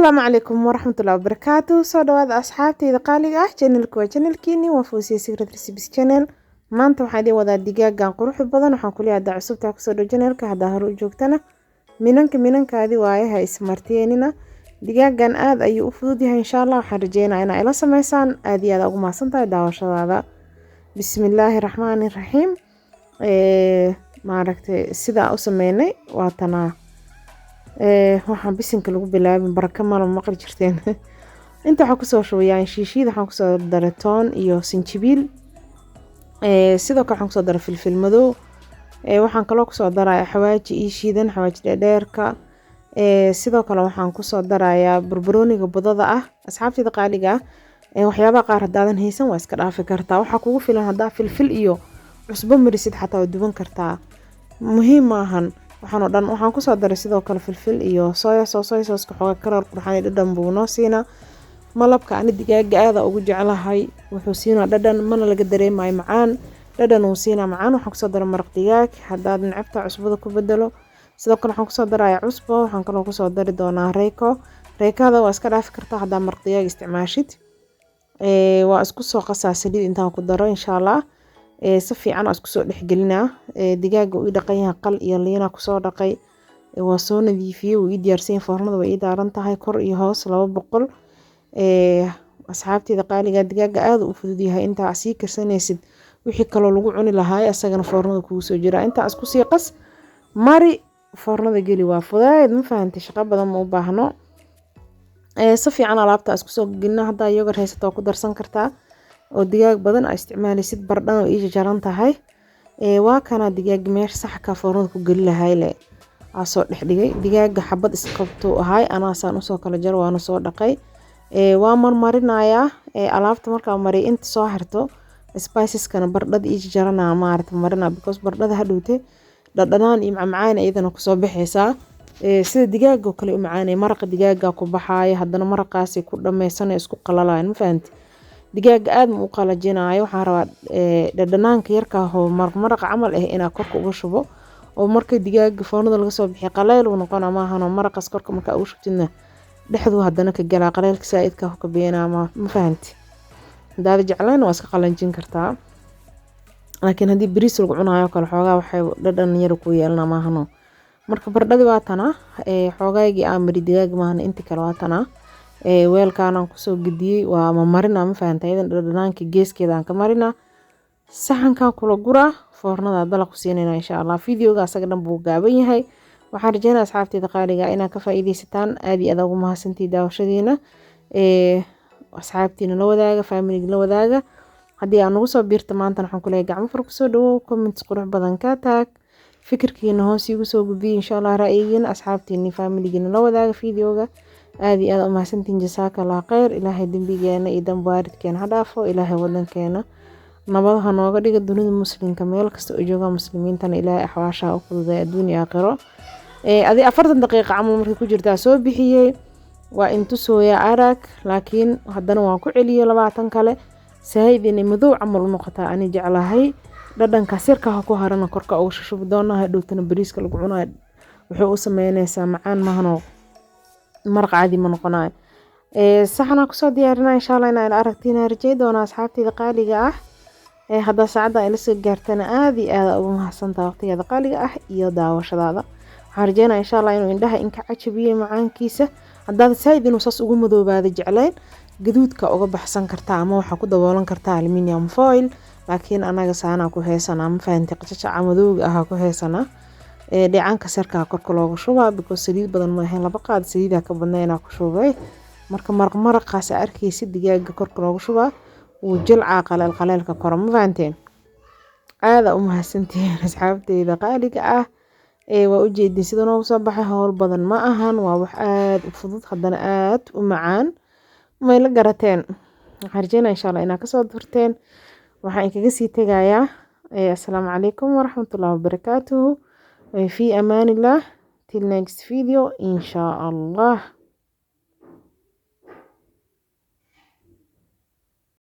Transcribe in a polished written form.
السلام عليكم ورحمة الله وبركاته. soo dhawaada asxaabtayda qaaliga ah channelku waa channelkiini waa Fawziya Secret Recipes channel. maanta waxaan idin wadaa digaagan qurux badan. waxaan ku leeyahay cusubta ku soo dhaw channelka hadaa hore u joogtana minankaadi waaye ha ismarteenina. digaagan aad ayuu u fudud yahay insha Allah. waxaan rajeynayaa inaad ila sameysaan aad iyo aad ugu mahadsantahay daawashadaada. bismillaahir rahmaanir rahiim. maaragtay sida u sameynay waa tanaa waxaan bisinka lagu bilaabin baraka ma maqli jirteen. inta waxa ku soo shooyaan shiishida waxaan ku soo daray toon iyo sinjibiil. sidoo kale waxaan ku soo daray filfil madow. waxaan kaloo ku soo daray xawaaji ii shiidan xawaaji dheerka. sidoo kale waxaan ku soo darayaa barbarooniga budada ah. asxaabtayda qaaliga ah waxyaabaha qaar hadaadan haysan waa iska dhaafi kartaa. waxa kugu filan hadaa filfil iyo cusbo marisid xataa waa duban kartaa. muhiim maahan waxaan oo dhan waxaan ku soo daray sidoo kale filfil iyo soya sauce ka xogaa karar qurxan dhadhan buu noo siina. malabka ani digaaga aad ugu jeclahay wuxuu siinaa dhadhan mana laga dareemayo macaan. dhadhan uu siinaa macaan. waxaan ku soo daray maraq digaag hadaad nacabta cusbada ku bedelo. sidoo kale waxaan ku soo darayaa cusbo. waxaan kaloo ku soo dari doonaa reekada waa iska dhaafi kartaa hadaa maraq digaag isticmaashid. waa isku soo qasaa saliid intaan ku daro insha Allah. si fiican isku soo dhexgelinaa. digaaga uu dhaqan yahay qal iyo liina ku soo dhaqay. waa soo nadiifiyay uu diyaarsan foornada way daaran tahay kor iyo hoos 200. asxaabtayda qaaliga digaaga aad u fudud yahay inta sii karsanaysid wixii kale lagu cuni lahaa asagana foornada kugu soo jira inta isku sii qas mari foornada gali waa fudayd ma fahantay shaqo badan ma u baahno. si fiican alaabta isku soo gelina hadaa yogurt haysato ku darsan kartaa oo digaag badan ay isticmaalaysid bardhan oo ii jaran tahay. waa kana digaag meesh sax ka foornada ku gali lahay le soo dhigay digaaga xabad isqabto ahay ana saan u soo kala jar waana soo dhaqay. waa marmarinayaa alaabta markaa maray inta soo harto spices kana bardhada ii jarana maarta marina because bardhada hadhowte dhadhanaan iyo macaan ayadana ku soo baxaysaa. sida digaaga oo kale u macaanay maraq digaaga ku baxaaya hadana maraqaasi ku dhameysanay isku qalalaan ma fahantay. digaaga aad ma u qalajinaayo waxaan rabaa dhadhanaanka yarka oo maraq camal ina korka uga shubo oo markay digaaga foornada laga soo bixiyo qaleel uu noqon ama ahan maraqas korka marka ugu shubtidna dhexdu hadana ka galaa qaleelka saaidka ka beenaa ma fahantay. daad jeclaan waa iska qalanjin kartaa laakiin hadii bariis lagu cunaayo kala xoogaa waxay dhadhan yar ku yeelna ma ahano. marka bardhadi waa tana xoogaaygi aan mari digaaga ma ahana inta kale waa tana. weelkaan ku soo gudiyay waa marina ma fahantay dhadhanaanka geeskeeda aan ka marina. saxanka kula gura foornada dalaq ku siinayna insha Allah. videoga asaga dhan buu gaaban yahay. waxaan rajeynayaa asxaabtayda qaaliga inaad ka faa'iideysataan aad iyo aad ugu mahadsantii daawashadiina. asxaabtiina la wadaaga family la wadaaga hadii aan ugu soo biirto maanta waxaan ku leeyahay gacmo fur ku soo dhawow comments qurux badan ka taag fikirkiina hoos igu soo gudbiyo insha Allah ra'yigiina asxaabtiina family-giina la wadaaga videoga aad iyo aad u mahadsantiin jazakallahu khayr. ilaahay dambigeena iyo dambaridkeena ha dhaafo. ilaahay wadankeena nabad ha nooga dhigo dunida muslimka meel kasta oo jooga muslimiintana ilaahay axwaasha u fududeeyo adduunyo aakhiro. adi 40 daqiiqo camal markii ku jirtaa soo bixiyay waa intu sooya arag laakiin haddana waan ku celiyay 20 kale saayidina madow camal u noqotaa ani jeclahay. dhadhanka sirka ku harana korka ugu shushub doona hadhowtana bariiska lagu cunaay wuxuu u sameynaysaa macaan mahano maraq caadi ma noqonaay. saxana ku soo diyaarinaa insha Allah inaan aragtiina rajay doona asxaabtayda qaaliga ah. hadda saacada ila soo gaartana aad iyo aad ugu mahadsantahay waqtigeeda qaaliga ah iyo daawashadaada. waxaan rajeynayaa insha Allah inuu indhaha inka cajabiyay macaankiisa. haddaad saayid inuu saas ugu madoobaado jecleen gaduudka uga baxsan kartaa ama waxa ku daboolan kartaa aluminium foil laakiin anaga saana ku heesana ma fahantay qajaca madowga ah ku heesana. dhicanka sarka korka loogu shubaa because saliid badan ma ahayn laba qaad saliida ka badnayna ku shubay. marka maraqaas arkaysid digaaga korka loogu shubaa uu jilca qaleelka koro ma fahanteen. aad u mahadsantiin asxaabtayda qaaliga ah. waa u jeedin sida noo soo baxay hawl badan ma ahan waa wax aad u fudud haddana aad u macaan ma la garateen. waxaan rajeynayaa insha Allah inaad ka soo durteen. waxaan kaga sii tagayaa assalaamu calaykum waraxmatullaahi wabarakaatuh. fi amaanillah till next video insha Allah.